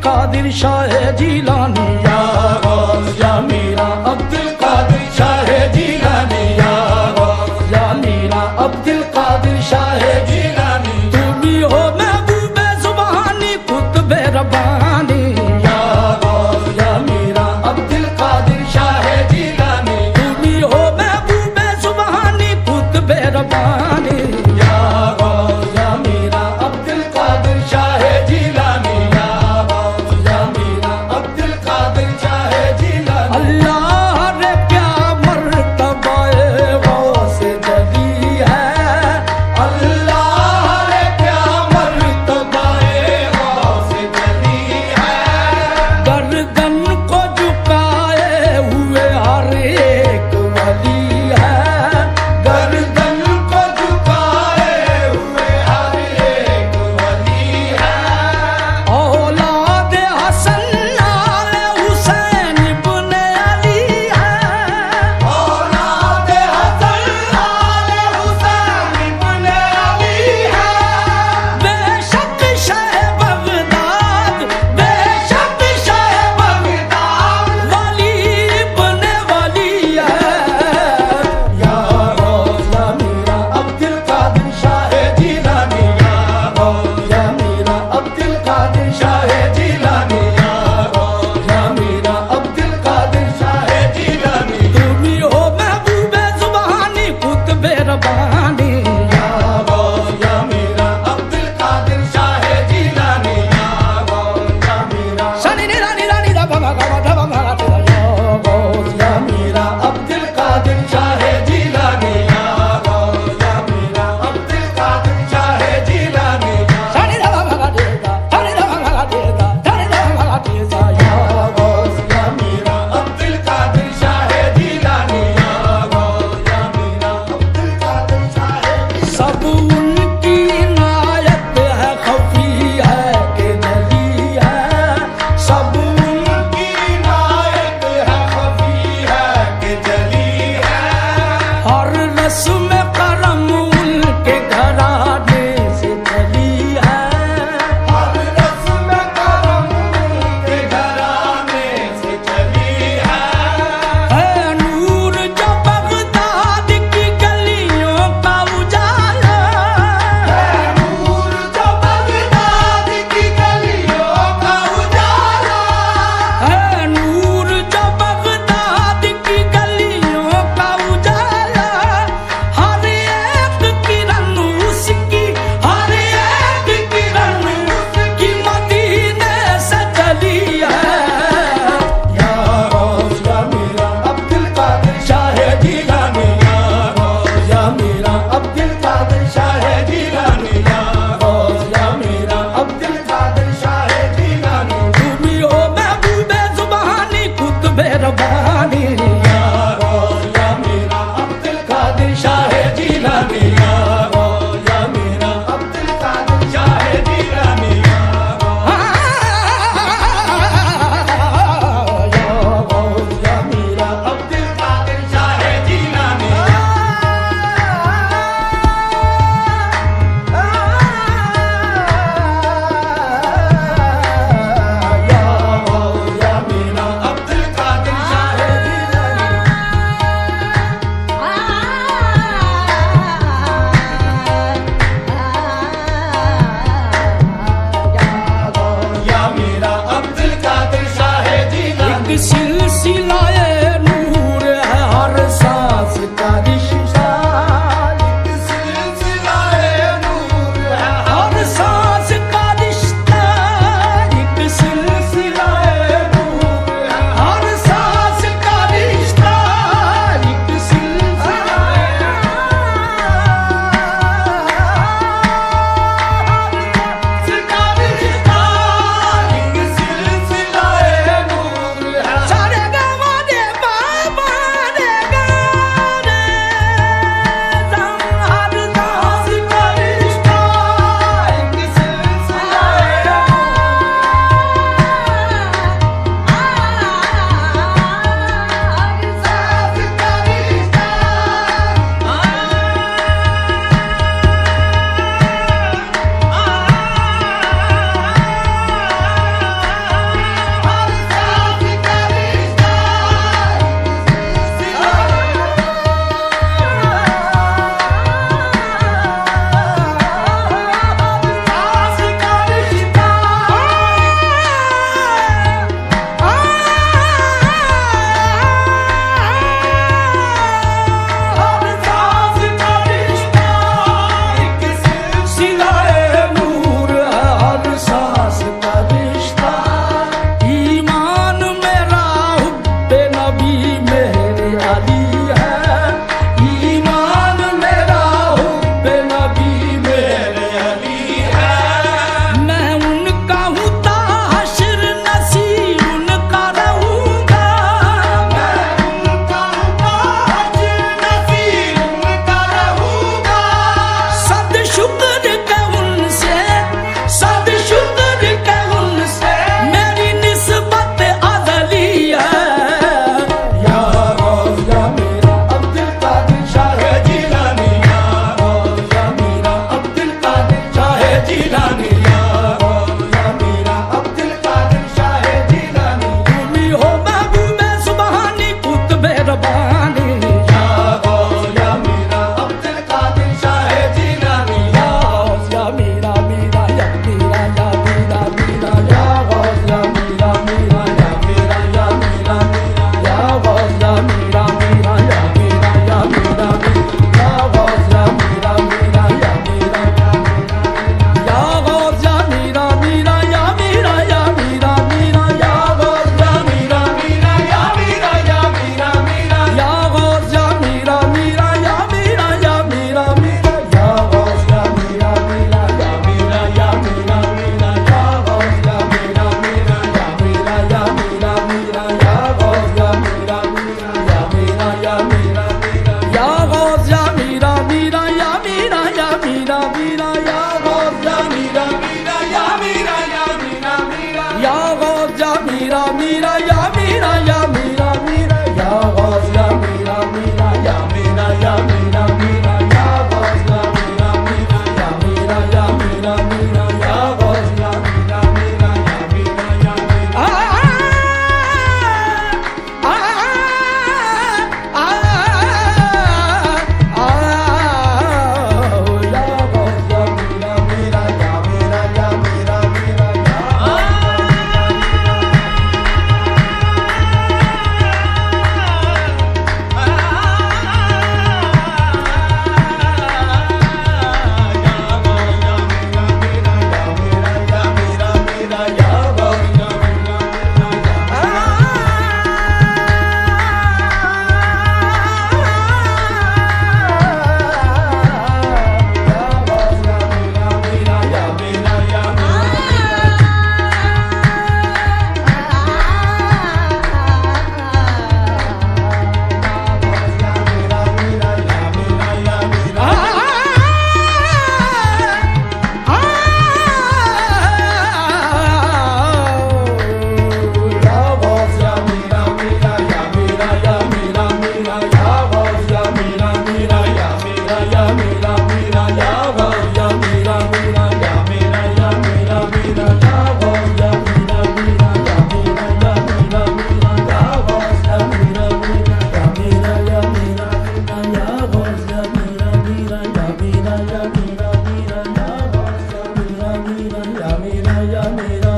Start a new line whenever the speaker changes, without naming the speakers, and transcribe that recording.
कादिर शाह जिलानी या गौस या मीरा अब्दुल कादिर शाह जिलानी या गौस या मीरा अब्दुल कादिर शाह जिलानी तुम ही हो महबूबे सुबहानी कुतुबे रब्बानी या गौस या मीरा अब्दुल कादिर शाह जिलानी तुम ही हो महबूबे सुबहानी कुतुबे रब्बानी या गौस या मीरा अब्दुल कादिर शाह जिलानी या गौस या मीरा अब्दुल कादिर शाह जिलानी अल्लाह रे क्या मर्तबा गौस जली है अल्लाह रे क्या मर्तबा गौस जली है गर्दन को झुकाए हुए हर एक वली है गर्दन को झुकाए हुए हर एक वली है औलाद हसन नाल हुसैन इब्ने अली है औलाद हसन नाल हुसैन इब्ने अली है बेशक शह बगदाद बेशक शह बगदाद वली इब्ने वली है या गौस या मीरा अब्दुल कादिर शाह जिलानी या गौस या मीरा अब्दुल कादिर शाह जिलानी या गौस या मीरा अब्दुल कादिर शाह जिलानी तुम ही हो महबूबे सुबहानी कुतुबे रब्बानी या गौस या मीरा अब्दुल कादिर शाह जिलानी या गौस या मीरा शनि निरानी रानी दा बाबा गावा दा बाबा तेरा या गौस या मीरा अब्दुल कादिर शाह जिलानी या गौस या मीरा अब्दुल कादिर शाह जिलानी शनि दा बाबा देगा शनि दा बाबा देगा शनि दा बाबा देगा या गौस या मीरा अब्दुल कादिर शाह जिलानी या गौस या मीरा अब्दुल कादिर शाह सब उनकी इनायत है खफी है कि जली है सब उनकी इनायत है खफी है कि जली है हर रस्म करम उनके घराने से चली है हर रस्म करम उनके घराने से चली है नूर जो बगदाद की गलियों का उजाला है नूर जो बगदाद की गलियों का उजाला है नूर जो बगदाद की गलियों का उजाला हर एक या मेरा